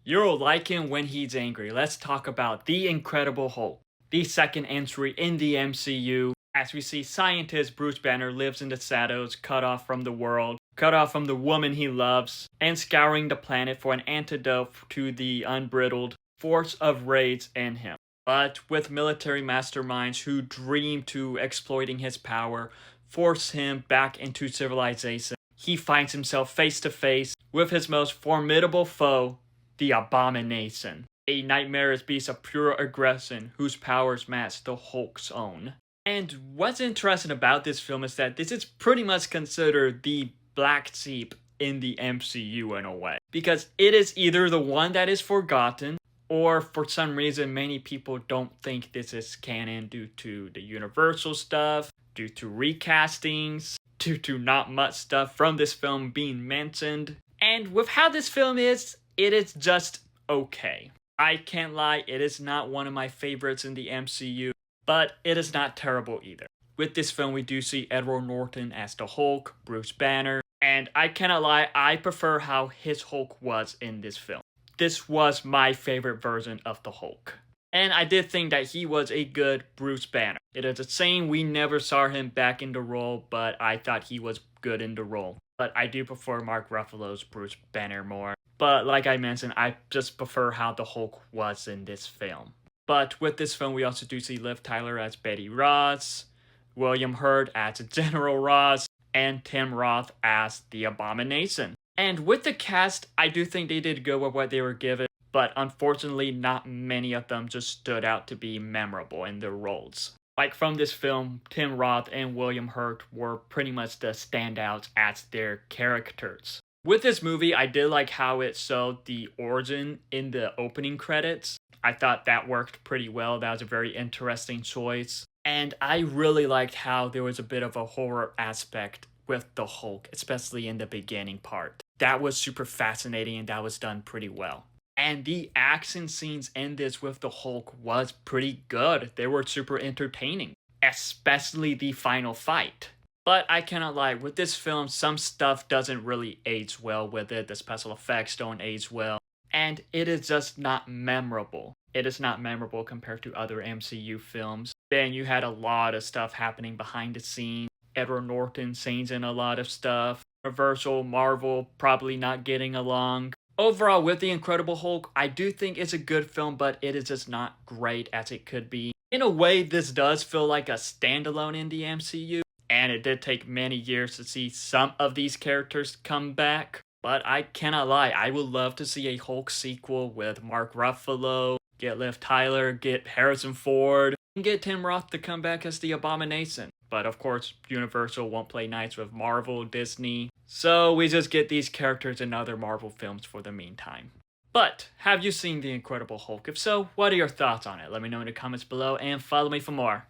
You'll like him when he's angry. Let's talk about The Incredible Hulk, the second entry in the MCU. As we see, scientist Bruce Banner lives in the shadows, cut off from the world, cut off from the woman he loves, and scouring the planet for an antidote to the unbridled force of rage in him. But with military masterminds who dream to exploiting his power, force him back into civilization, he finds himself face to face with his most formidable foe, the Abomination, a nightmarish beast of pure aggression whose powers match the Hulk's own. And what's interesting about this film is that this is pretty much considered the black sheep in the MCU in a way. Because it is either the one that is forgotten, or for some reason many people don't think this is canon due to the Universal stuff, due to recastings, due to not much stuff from this film being mentioned. And with how this film is, it is just okay. I can't lie, it is not one of my favorites in the MCU, but it is not terrible either. With this film, we do see Edward Norton as the Hulk, Bruce Banner, and I cannot lie, I prefer how his Hulk was in this film. This was my favorite version of the Hulk. And I did think that he was a good Bruce Banner. It is a shame we never saw him back in the role, but I thought he was good in the role. But I do prefer Mark Ruffalo's Bruce Banner more. But like I mentioned, I just prefer how the Hulk was in this film. But with this film, we also do see Liv Tyler as Betty Ross, William Hurt as General Ross, and Tim Roth as the Abomination. And with the cast, I do think they did good with what they were given, but unfortunately not many of them just stood out to be memorable in their roles. Like from this film, Tim Roth and William Hurt were pretty much the standouts as their characters. With this movie, I did like how it showed the origin in the opening credits. I thought that worked pretty well. That was a very interesting choice. And I really liked how there was a bit of a horror aspect with the Hulk, especially in the beginning part. That was super fascinating and that was done pretty well. And the action scenes in this with the Hulk was pretty good. They were super entertaining, especially the final fight. But I cannot lie, with this film, some stuff doesn't really age well with it. The special effects don't age well. And it is just not memorable. It is not memorable compared to other MCU films. Then you had a lot of stuff happening behind the scenes. Edward Norton scenes in a lot of stuff. Universal, Marvel probably not getting along. Overall, with The Incredible Hulk, I do think it's a good film, but it is just not great as it could be. In a way, this does feel like a standalone in the MCU. And it did take many years to see some of these characters come back. But I cannot lie, I would love to see a Hulk sequel with Mark Ruffalo, get Liv Tyler, get Harrison Ford, and get Tim Roth to come back as the Abomination. But of course, Universal won't play nice with Marvel, Disney, so we just get these characters in other Marvel films for the meantime. But, have you seen The Incredible Hulk? If so, what are your thoughts on it? Let me know in the comments below and follow me for more.